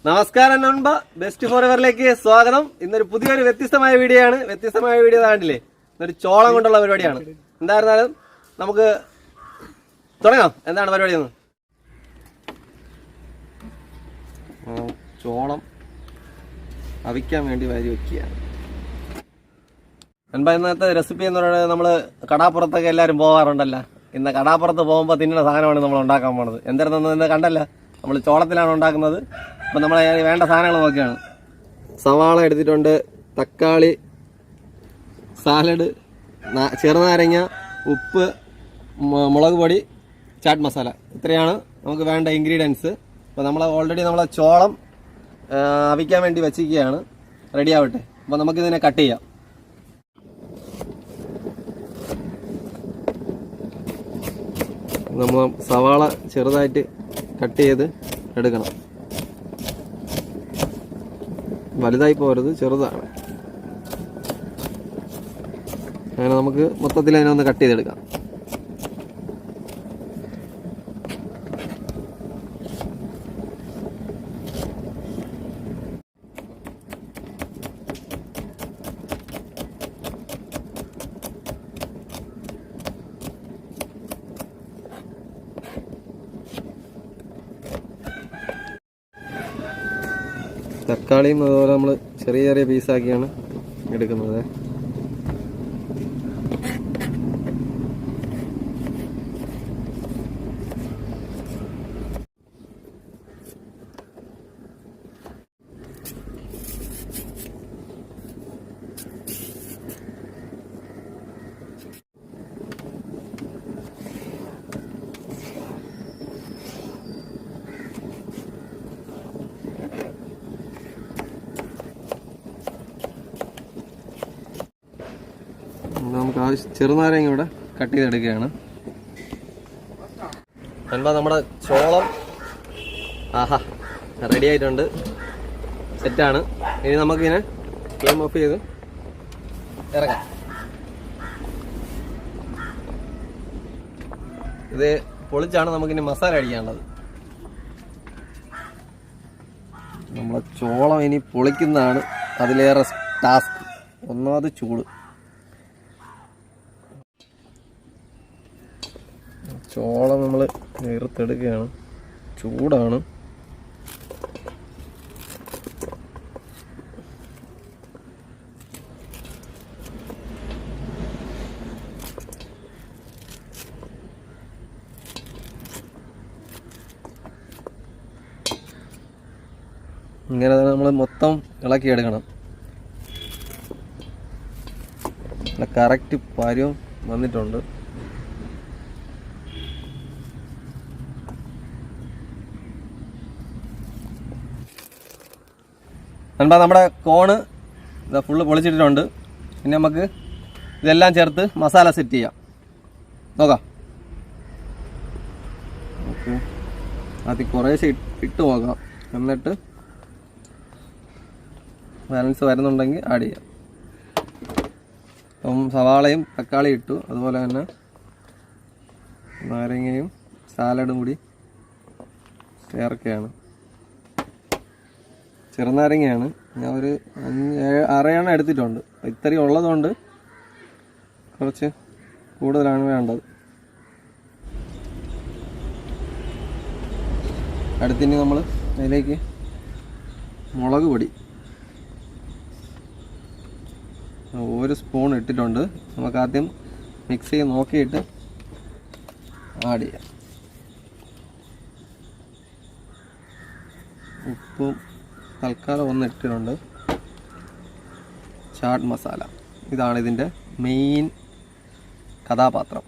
നമസ്കാരം നൻപ best for എവറിലേക്ക് സ്വാഗതം. ഇന്നൊരു പുതിയൊരു വ്യത്യസ്തമായ വീഡിയോ ആണ്. വ്യത്യസ്തമായ വീഡിയോ കണ്ടില്ലേ, ഇന്നൊരു ചോളം കൊണ്ടുള്ള പരിപാടിയാണ്. എന്തായിരുന്നാലും നമുക്ക് തുടങ്ങാം. എന്താണ് പരിപാടി എന്ന്? ചോളം അവിക്കാൻ വേണ്ടി വാരി വെക്കുകയാണ്. നൻപ ഇന്നത്തെ റെസിപ്പി എന്ന് പറയുന്നത് നമ്മൾ കടാപ്പുറത്തൊക്കെ എല്ലാവരും പോകാറുണ്ടല്ലോ. ഇന്ന് കടാപ്പുറത്ത് പോകുമ്പോൾ തിന്നുന്ന സാധനമാണ് നമ്മൾ ഉണ്ടാക്കാൻ പോണത്. എന്തായിരുന്നു കണ്ടല്ല, നമ്മൾ ചോളത്തിലാണ് ഉണ്ടാക്കുന്നത്. അപ്പം നമ്മൾ വേണ്ട സാധനങ്ങൾ നോക്കിയാണ്. സവാള എടുത്തിട്ടുണ്ട്, തക്കാളി, സാലഡ്, ചെറുനാരങ്ങ, ഉപ്പ്, മുളക് പൊടി, ചാറ്റ് മസാല, ഇത്രയാണ് നമുക്ക് വേണ്ട ഇൻഗ്രീഡിയൻസ്. അപ്പോൾ നമ്മൾ ഓൾറെഡി നമ്മളെ ചോളം അവിക്കാൻ വേണ്ടി വെച്ചിരിക്കുകയാണ്. റെഡി ആവട്ടെ. അപ്പോൾ നമുക്കിതിനെ കട്ട് ചെയ്യാം. നമ്മൾ സവാള ചെറുതായിട്ട് കട്ട് ചെയ്ത് എടുക്കണം. വലുതായി പോരുത്, ചെറുതാണ്. അങ്ങനെ നമുക്ക് മൊത്തത്തിൽ അതിനെ ഒന്ന് കട്ട് ചെയ്തെടുക്കാം. തക്കാളിയും അതുപോലെ നമ്മൾ ചെറിയ ചെറിയ പീസാക്കിയാണ് എടുക്കുന്നത്. നമുക്ക് ചെറുനാരങ്ങ ഇവിടെ കട്ട് ചെയ്തെടുക്കുകയാണ്. നൻപ നമ്മുടെ ചോളം റെഡി ആയിട്ടുണ്ട്, സെറ്റാണ്. ഇനി നമുക്കിങ്ങനെ ഫ്ലെയിം ഓഫ് ചെയ്ത് ഇറങ്ങാം. ഇത് പൊളിച്ചാണ് നമുക്കിനി മസാല അടിക്കാനുള്ളത്. നമ്മളെ ചോളം ഇനി പൊളിക്കുന്നതാണ് അതിലേറെ ടാസ്ക്. ഒന്നാമത് ചൂട്. ചോളം നമ്മൾ നേർത്തെടുക്കുകയാണ്, ചൂടാണ്. ഇങ്ങനെ നമ്മൾ മൊത്തം ഇളക്കിയെടുക്കണം. കറക്റ്റ് പരുവം വന്നിട്ടുണ്ട്. നൻപ നമ്മുടെ കോണ് ഇതാ ഫുള്ള് പൊളിച്ചിട്ടിട്ടുണ്ട്. പിന്നെ നമുക്ക് ഇതെല്ലാം ചേർത്ത് മസാല സെറ്റ് ചെയ്യാം. നോക്കാം. ഓക്കെ, ആദ്യം കുറേശ്ശെ ഇട്ട് നോക്കാം. എന്നിട്ട് ബാലൻസ് വരുന്നുണ്ടെങ്കിൽ ആഡ് ചെയ്യാം. അപ്പം സവാളയും തക്കാളി ഇട്ടു, അതുപോലെ തന്നെ നാരങ്ങയും സാലഡും കൂടി ചേർക്കുകയാണ്. ചെറുനാരങ്ങയാണ് ഞാൻ ഒരു 6 എണ്ണം എടുത്തിട്ടുണ്ട്. ഇത്രയും ഉള്ളതുകൊണ്ട് കുറച്ച് കൂടുതലാണ് വേണ്ടത്. അടുത്തിനി നമ്മൾ അതിലേക്ക് മുളക് പൊടി 1 സ്പൂൺ ഇട്ടിട്ടുണ്ട്. നമുക്ക് ആദ്യം മിക്സ് ചെയ്ത് നോക്കിയിട്ട് ആഡ് ചെയ്യാം. ഉപ്പും തൽക്കാലം 1 ഇട്ടിട്ടുണ്ട്. ചാട്ട് മസാല, ഇതാണ് ഇതിൻ്റെ മെയിൻ കഥാപാത്രം.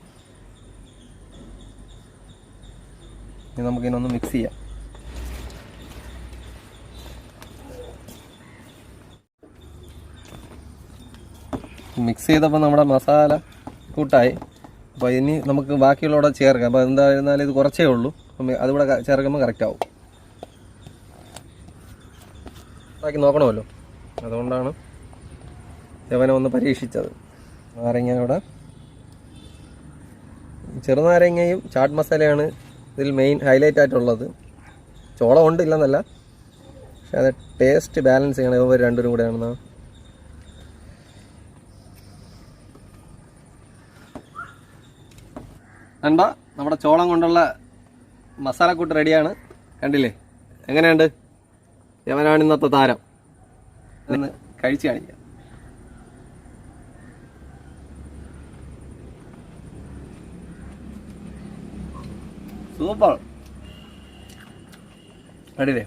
ഇനി നമുക്കിതിനൊന്ന് മിക്സ് ചെയ്യാം. മിക്സ് ചെയ്തപ്പോൾ നമ്മുടെ മസാല കൂട്ടായി. അപ്പോൾ ഇനി നമുക്ക് ബാക്കിയുള്ളവിടെ ചേർക്കാം. അപ്പോൾ എന്തായിരുന്നാലും ഇത് കുറച്ചേ ഉള്ളൂ, അതുകൂടെ ചേർക്കുമ്പോൾ കറക്റ്റ് ആവും. ആക്കി നോക്കണമല്ലോ, അതുകൊണ്ടാണ് യവനെ ഒന്ന് പരീക്ഷിച്ചത്. നാരങ്ങയുടെ ചെറുനാരങ്ങയും ചാട്ട് മസാലയാണ് ഇതിൽ മെയിൻ ഹൈലൈറ്റ് ആയിട്ടുള്ളത്. ചോളം ഉണ്ട് ഇല്ലെന്നല്ല, പക്ഷെ അത് ടേസ്റ്റ് ബാലൻസ് ചെയ്യണം ഇവർ രണ്ടുപേരും കൂടെ ആണെന്നാ. നൻപ നമ്മുടെ ചോളം കൊണ്ടുള്ള മസാലക്കൂട്ട് റെഡിയാണ്. കണ്ടില്ലേ എങ്ങനെയുണ്ട്? യവനാണ് ഇന്നത്തെ താരം. ഇന്ന് കഴിച്ച് കാണിക്കാം. സൂപ്പർ. കണ്ടില്ലേ